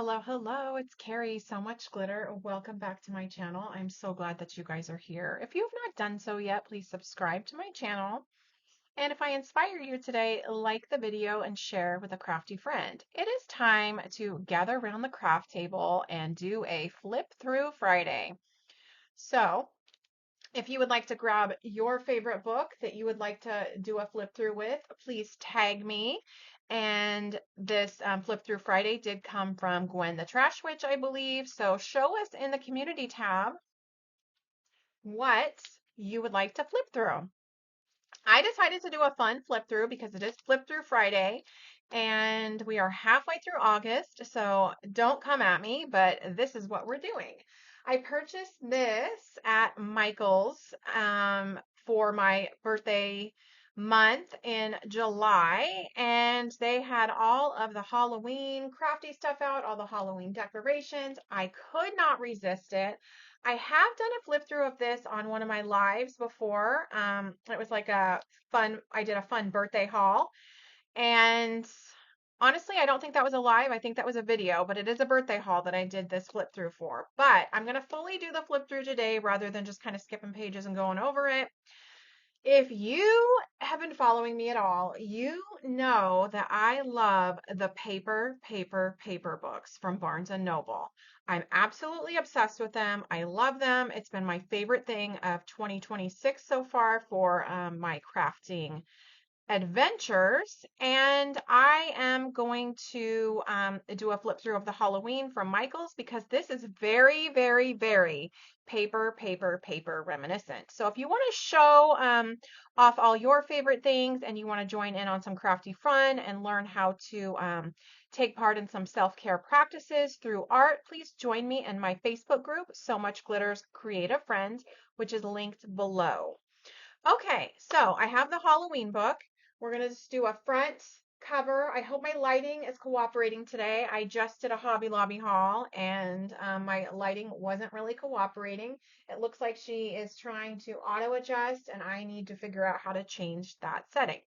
Hello, hello, it's Carrie. So much glitter. Welcome back to my channel. I'm so glad that you guys are here. If you have not done so yet, please subscribe to my channel. And if I inspire you today, like the video and share with a crafty friend. It is time to gather around the craft table and do a flip through Friday. So, if you would like to grab your favorite book that you would like to do a flip through with, please tag me. And this flip through Friday did come from Gwen the Trash Witch, I believe. So show us in the community tab what you would like to flip through. I decided to do a fun flip through because it is flip through Friday and we are halfway through August. So don't come at me, but this is what we're doing. I purchased this at Michael's for my birthday month in July, and they had all of the Halloween crafty stuff out, all the Halloween decorations. I could not resist it. I have done a flip through of this on one of my lives before. It was like I did a fun birthday haul. And honestly, I don't think that was a live. I think that was a video, but it is a birthday haul that I did this flip through for. But I'm going to fully do the flip through today rather than just kind of skipping pages and going over it. If you have been following me at all, you know that I love the paper books from Barnes and Noble. I'm absolutely obsessed with them. I love them. It's been my favorite thing of 2026 so far for my crafting adventures. And I am going to do a flip through of the Halloween from Michaels because this is very paper reminiscent. So if you want to show off all your favorite things and you want to join in on some crafty fun and learn how to take part in some self-care practices through art, please join me in my Facebook group, So Much Glitter's Creative Friends, which is linked below. Okay, so I have the Halloween book. We're going to just do a front cover. I hope my lighting is cooperating today. I just did a Hobby Lobby haul and my lighting wasn't really cooperating. It looks like she is trying to auto adjust and I need to figure out how to change that setting.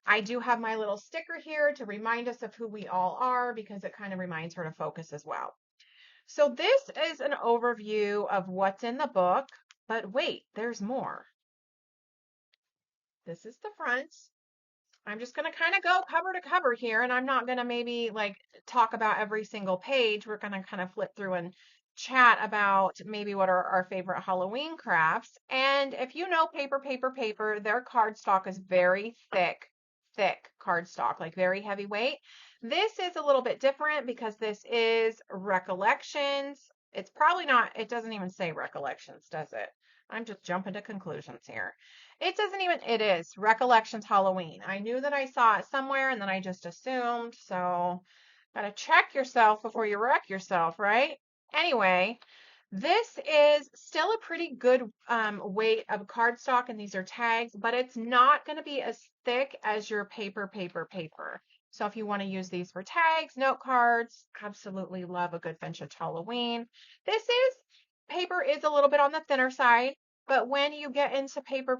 I do have my little sticker here to remind us of who we all are because it kind of reminds her to focus as well. So this is an overview of what's in the book, but wait, there's more. This is the front. I'm just going to kind of go cover to cover here, and I'm not going to maybe like talk about every single page. We're going to kind of flip through and chat about maybe what are our favorite Halloween crafts. And if you know paper, their cardstock is very thick cardstock, like very heavyweight. This is a little bit different because this is Recollections. It's probably not, it doesn't even say Recollections, does it? I'm just jumping to conclusions here. It doesn't even, it is Recollections Halloween. I knew that I saw it somewhere and then I just assumed. So, gotta check yourself before you wreck yourself, right? Anyway, this is still a pretty good weight of cardstock, and these are tags, but it's not going to be as thick as your paper. So if you want to use these for tags, note cards, absolutely love a good vintage Halloween. This is, paper is a little bit on the thinner side, but when you get into paper,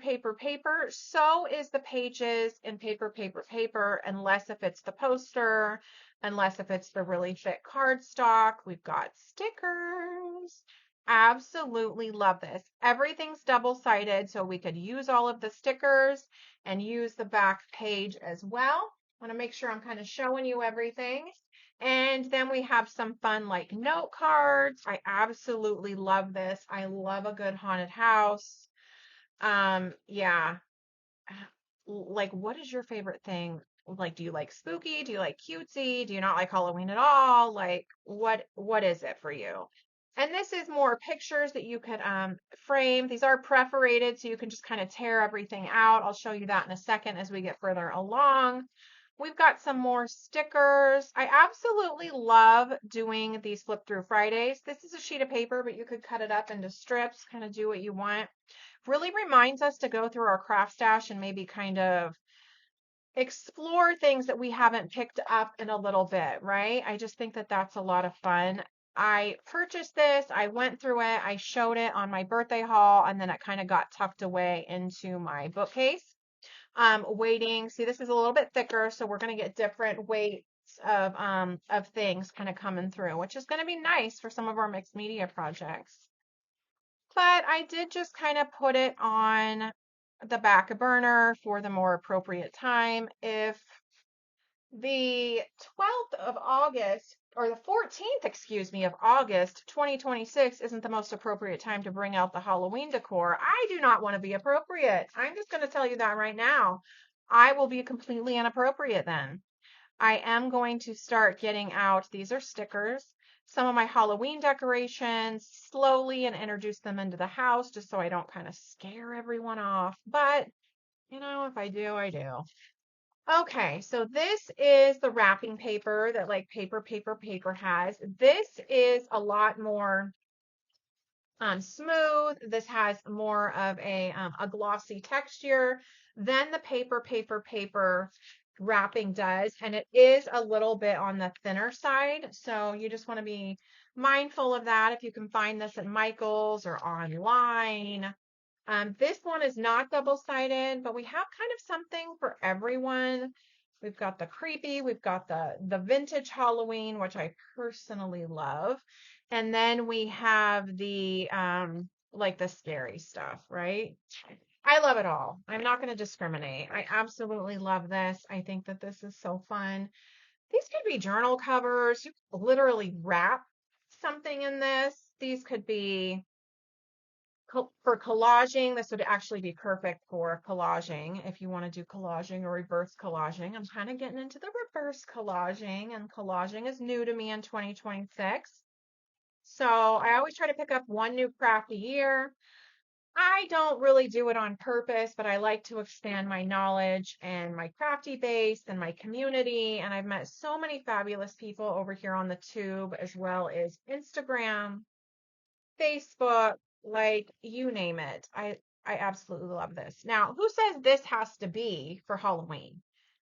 so is the pages in paper, unless if it's the poster, unless if it's the really thick cardstock. We've got stickers. Absolutely love this. Everything's double-sided, so we could use all of the stickers and use the back page as well. I want to make sure I'm kind of showing you everything. And then we have some fun like note cards. I absolutely love this. I love a good haunted house. Yeah. Like, what is your favorite thing? Like, do you like spooky? Do you like cutesy? Do you not like Halloween at all? Like, what is it for you? And this is more pictures that you could frame. These are perforated, so you can just kind of tear everything out. I'll show you that in a second as we get further along. We've got some more stickers. I absolutely love doing these flip through Fridays. This is a sheet of paper, but you could cut it up into strips, kind of do what you want. Really reminds us to go through our craft stash and maybe kind of explore things that we haven't picked up in a little bit, right? I just think that that's a lot of fun. I purchased this, I went through it, I showed it on my birthday haul, and then it kind of got tucked away into my bookcase. Weighting, see, this is a little bit thicker, so we're going to get different weights of things kind of coming through, which is going to be nice for some of our mixed media projects. But I did just kind of put it on the back burner for the more appropriate time. If the 12th of August, or the 14th, excuse me, of August 2026 isn't the most appropriate time to bring out the Halloween decor, I do not want to be appropriate. I'm just going to tell you that right now. I will be completely inappropriate then. I am going to start getting out, these are stickers, some of my Halloween decorations slowly and introduce them into the house just so I don't kind of scare everyone off. But, you know, if I do, I do. Okay, so this is the wrapping paper that like paper has. This is a lot more smooth. This has more of a glossy texture than the paper wrapping does. And it is a little bit on the thinner side. So you just want to be mindful of that. If you can find this at Michael's or online. This one is not double-sided, but we have kind of something for everyone. We've got the creepy, we've got the vintage Halloween, which I personally love. And then we have the like the scary stuff, right? I love it all. I'm not going to discriminate. I absolutely love this. I think that this is so fun. These could be journal covers. You could literally wrap something in this. These could be for collaging. This would actually be perfect for collaging if you want to do collaging or reverse collaging. I'm kind of getting into the reverse collaging, and collaging is new to me in 2026. So I always try to pick up one new craft a year. I don't really do it on purpose, but I like to expand my knowledge and my crafty base and my community. And I've met so many fabulous people over here on the tube, as well as Instagram, Facebook, like you name it. I absolutely love this. Now, who says this has to be for Halloween?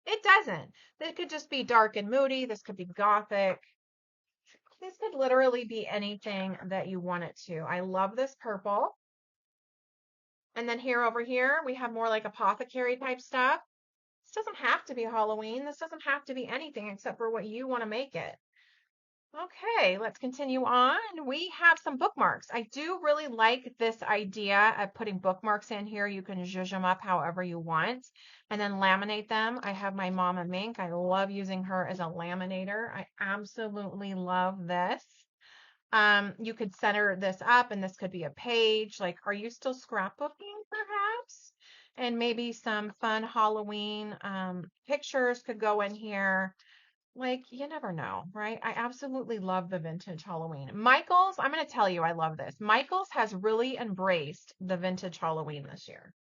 It doesn't. This could just be dark and moody. This could be gothic. This could literally be anything that you want it to. I love this purple. And then here over here, we have more like apothecary type stuff. This doesn't have to be Halloween. This doesn't have to be anything except for what you want to make it. Okay, let's continue on. We have some bookmarks. I do really like this idea of putting bookmarks in here. You can zhuzh them up however you want and then laminate them. I have my Mama Mink. I love using her as a laminator. I absolutely love this. You could center this up and this could be a page. Like, are you still scrapbooking perhaps? And maybe some fun Halloween pictures could go in here. Like, you never know, right? I absolutely love the vintage Halloween. Michael's, I'm going to tell you, I love this. Michael's has really embraced the vintage Halloween this year.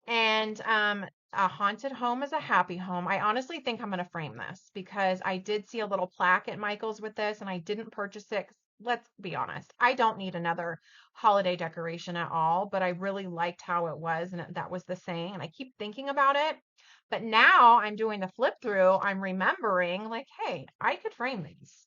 And a haunted home is a happy home. I honestly think I'm going to frame this because I did see a little plaque at Michael's with this and I didn't purchase it. Let's be honest, I don't need another holiday decoration at all, but I really liked how it was and that was the saying. And I keep thinking about it. But now I'm doing the flip through. I'm remembering, like, hey, I could frame these.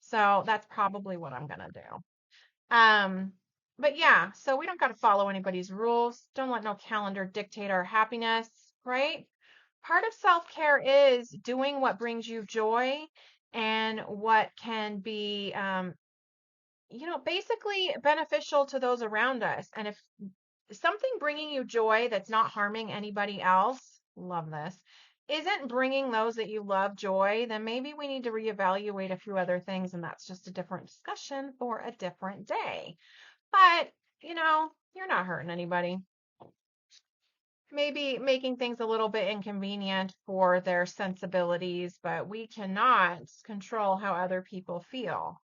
So that's probably what I'm going to do. But yeah, so we don't got to follow anybody's rules. Don't let no calendar dictate our happiness, right? Part of self-care is doing what brings you joy and what can be, basically beneficial to those around us. And if something bringing you joy that's not harming anybody else, love this, isn't bringing those that you love joy, then maybe we need to reevaluate a few other things. And that's just a different discussion for a different day. But, you're not hurting anybody. Maybe making things a little bit inconvenient for their sensibilities, but we cannot control how other people feel.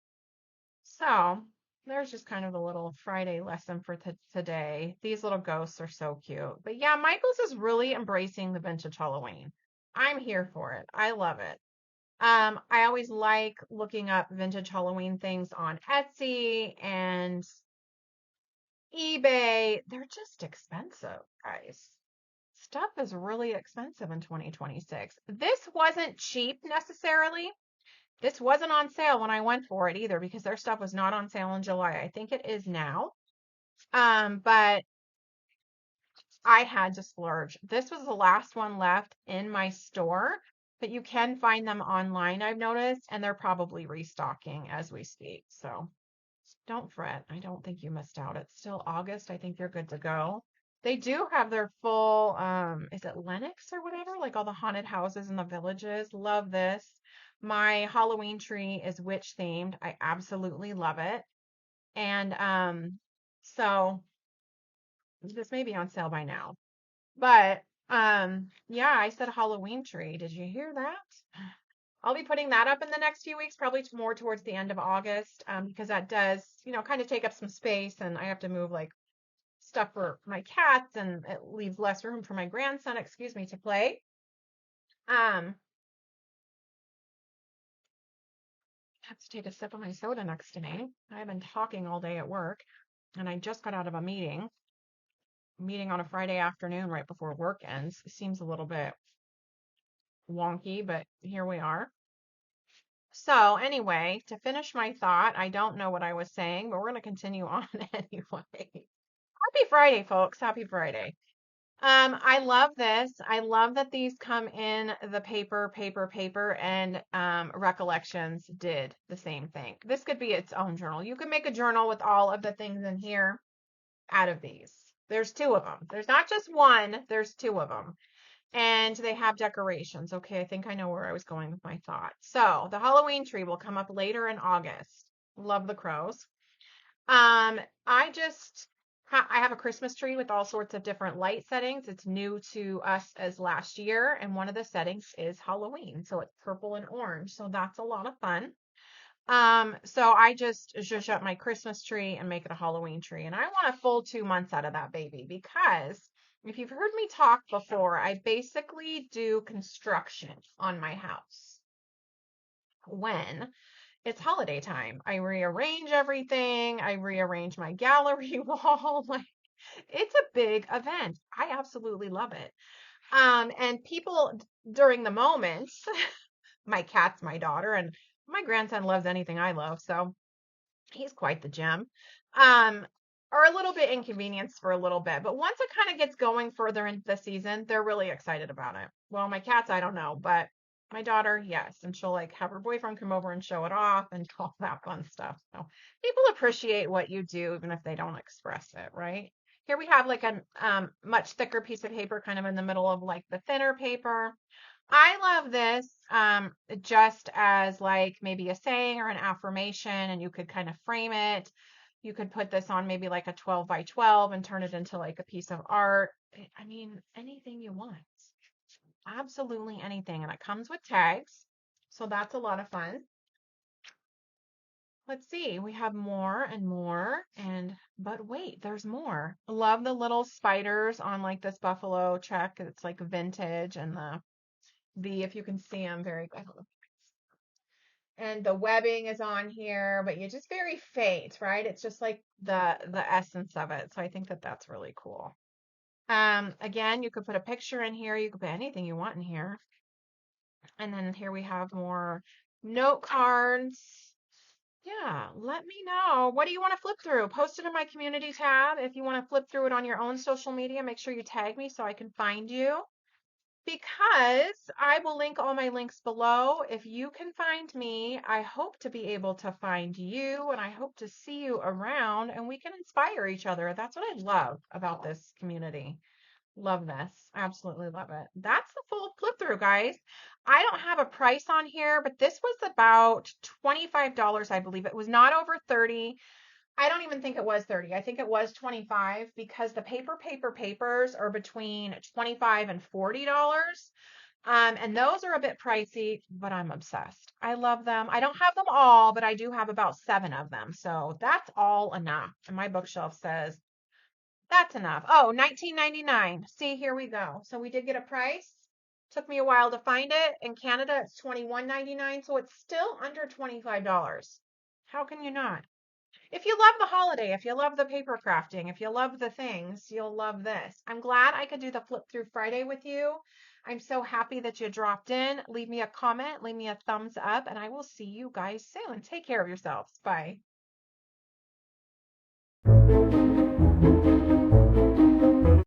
So there's just kind of a little Friday lesson for today. These little ghosts are so cute. But yeah, Michael's is really embracing the vintage Halloween. I'm here for it. I love it. I always like looking up vintage Halloween things on Etsy and eBay. They're just expensive, guys. Stuff is really expensive in 2026. This wasn't cheap necessarily. This wasn't on sale when I went for it either because their stuff was not on sale in July. I think it is now. But I had to splurge. This was the last one left in my store. but you can find them online, I've noticed, and they're probably restocking as we speak. So don't fret. I don't think you missed out. It's still August. I think you're good to go. They do have their full, is it Lenox or whatever? Like all the haunted houses in the villages. Love this. My Halloween tree is witch themed. I absolutely love it. And so this may be on sale by now. But yeah, I said Halloween tree. Did you hear that? I'll be putting that up in the next few weeks, probably more towards the end of August, because that does, kind of take up some space, and I have to move like stuff for my cats, and it leaves less room for my grandson, excuse me, to play. I have to take a sip of my soda next to me. I've been talking all day at work, and I just got out of a meeting on a Friday afternoon right before work ends. It seems a little bit wonky, but here we are. So anyway, to finish my thought, I don't know what I was saying, but we're going to continue on anyway. Happy Friday, folks. Happy Friday. I love this. I love that these come in the paper, and Recollections did the same thing. This could be its own journal. You could make a journal with all of the things in here out of these. There's two of them. There's not just one, there's two of them. And they have decorations. Okay, I think I know where I was going with my thought. So the Halloween tree will come up later in August. Love the crows. I just I have a Christmas tree with all sorts of different light settings. It's new to us as last year, and one of the settings is Halloween. So it's purple and orange. So that's a lot of fun. So I just zhuzh up my Christmas tree and make it a Halloween tree. And I want a full 2 months out of that baby, because if you've heard me talk before, I basically do construction on my house when it's holiday time. I rearrange everything. I rearrange my gallery wall. Like, it's a big event. I absolutely love it. And people during the moments, my cat's my daughter, and my grandson loves anything I love, so he's quite the gem. Are a little bit inconvenienced for a little bit, but once it kind of gets going further into the season, they're really excited about it. Well, my cats, I don't know, but my daughter, yes, and she'll like have her boyfriend come over and show it off and all that fun stuff. So people appreciate what you do, even if they don't express it, right? Here we have like a much thicker piece of paper, kind of in the middle of like the thinner paper. I love this just as like maybe a saying or an affirmation, and you could kind of frame it. You could put this on maybe like a 12 by 12 and turn it into like a piece of art. I mean, anything you want. Absolutely anything. And it comes with tags. So that's a lot of fun. Let's see. We have more and more. But wait, there's more. Love the little spiders on like this buffalo check. It's like vintage, and if you can see them very good. And the webbing is on here, but you just very faint, right? It's just like the essence of it. So I think that that's really cool. Again, you could put a picture in here. You could put anything you want in here. And then here we have more note cards. Yeah, let me know. What do you want to flip through? Post it in my community tab. If you want to flip through it on your own social media, make sure you tag me so I can find you, because I will link all my links below. If you can find me, I hope to be able to find you, and I hope to see you around, and we can inspire each other. That's what I love about this community. Love this. Absolutely love it. That's the full flip through, guys. I don't have a price on here, but this was about $25, I believe. It was not over 30. I don't even think it was 30. I think it was 25, because the papers are between 25 and $40. And those are a bit pricey, but I'm obsessed. I love them. I don't have them all, but I do have about 7 of them. So that's all enough. And my bookshelf says that's enough. Oh, $19.99. See, here we go. So we did get a price. Took me a while to find it. In Canada, it's $21.99. So it's still under $25. How can you not? If you love the holiday, if you love the paper crafting, if you love the things, you'll love this. I'm glad I could do the Flip Through Friday with you. I'm so happy that you dropped in. Leave me a comment, leave me a thumbs up, and I will see you guys soon. Take care of yourselves. Bye.